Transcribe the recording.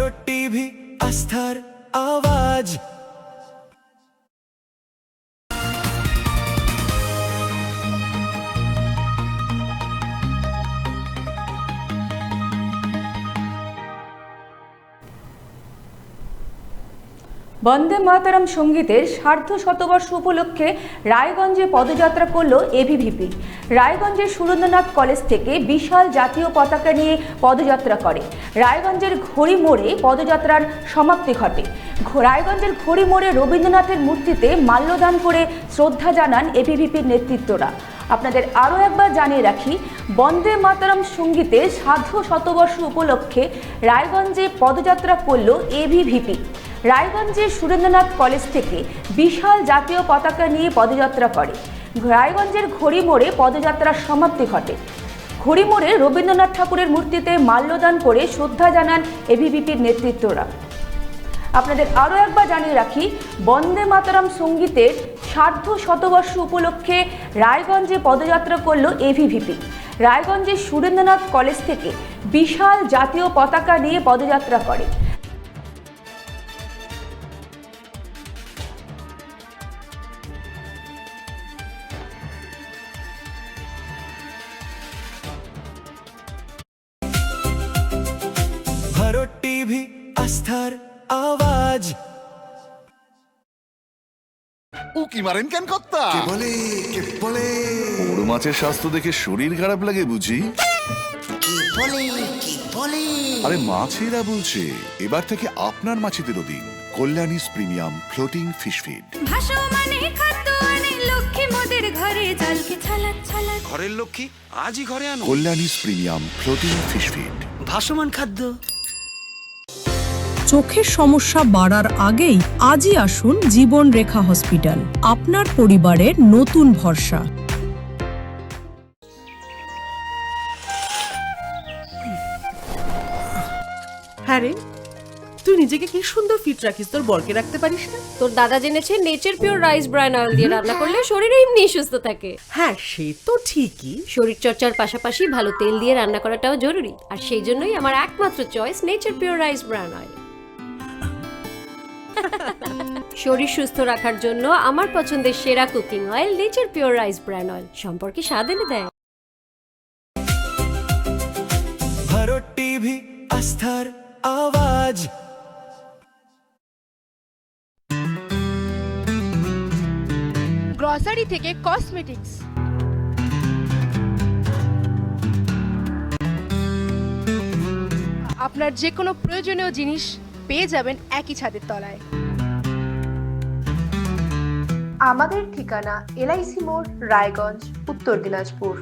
Bharat TV, আস্থার আওয়াজ। বন্দে মাতরম সঙ্গীতের সার্ধ শতবর্ষ উপলক্ষে রায়গঞ্জে পদযাত্রা করল এবিভিপি। রায়গঞ্জের সুরেন্দ্রনাথ কলেজ থেকে বিশাল জাতীয় পতাকা নিয়ে পদযাত্রা করে। রায়গঞ্জের ঘড়ি মোড়ে পদযাত্রার সমাপ্তি ঘটে। রায়গঞ্জের ঘড়ি মোড়ে রবীন্দ্রনাথের মূর্তিতে মাল্যদান করে শ্রদ্ধা জানান এবিভিপির নেতৃত্বরা। আপনাদের আরও একবার জানিয়ে রাখি, বন্দে মাতরম সঙ্গীতের সার্ধ শতবর্ষ উপলক্ষে রায়গঞ্জে পদযাত্রা করল এবিভিপি। রায়গঞ্জের সুরেন্দ্রনাথ কলেজ থেকে বিশাল জাতীয় পতাকা নিয়ে পদযাত্রা করে। রায়গঞ্জের ঘড়ি মোড়ে পদযাত্রার সমাপ্তি ঘটে। ঘড়ি মোড়ে রবীন্দ্রনাথ ঠাকুরের মূর্তিতে মাল্যদান করে শ্রদ্ধা জানান এবিভিপির নেতৃত্বরা। আপনাদের আরও একবার জানিয়ে রাখি, বন্দে মাতরম সঙ্গীতের সার্ধ শতবর্ষ উপলক্ষে রায়গঞ্জে পদযাত্রা করল এবিভিপি। রায়গঞ্জের সুরেন্দ্রনাথ কলেজ থেকে বিশাল জাতীয় পতাকা নিয়ে পদযাত্রা করে। ভারত টিভি, আস্থার আওয়াজ। উকি মারেন কেন কর্তা? কে বলে বড় মাছের স্বাস্থ্য দেখে শরীর খারাপ লাগে বুঝি? কি বলে আরে মাছেরা বলছে, এবার থেকে আপনার মাছেদেরও দিন কল্যাণীস প্রিমিয়াম ফ্লোটিং ফিশ ফিড। ভাসমানে খাদ্য আনে লক্ষ্মী মোদের ঘরে, জলকে ছালাক ছালাক। ঘরের লক্ষ্মী আজই ঘরে আনো কল্যাণীস প্রিমিয়াম ফ্লোটিং ফিশ ফিড। ভাসমান খাদ্য। চোখের সমস্যা বাড়ার আগেই আজই আসুন জীবন রেখা হসপিটাল, আপনার পরিবারের নতুন ভরসা। হ্যাঁ রে, তুই নিজেকে কি সুন্দর ফিট রাখিস, তোর বরকে রাখতে পারিস না? তোর দাদা জেনেছে nature pure rice bran oil দিয়ে রান্না করলে শরীর এমনি সুস্থ থাকে। হ্যাঁ সে তো ঠিকই, শরীর চর্চার পাশাপাশি ভালো তেল দিয়ে রান্না করাটাও জরুরি, আর সেই জন্যই আমার একমাত্র choice nature pure rice bran oil. শরীর সুস্থ রাখার জন্য আমার পছন্দের সেরা cooking oil nature pure rice bran oil, সম্পর্কে স্বাদ এনে দেয়। ভারত টিভি, আস্থার আওয়াজ। গ্রসারি থেকে কসমেটিক্স, আপনার যে কোনো প্রয়োজনীয় জিনিস পেয়ে যাবেন একই ছাদের তলায়। আমাদের ঠিকানা এলআইসি মোড়, রায়গঞ্জ, উত্তর দিনাজপুর।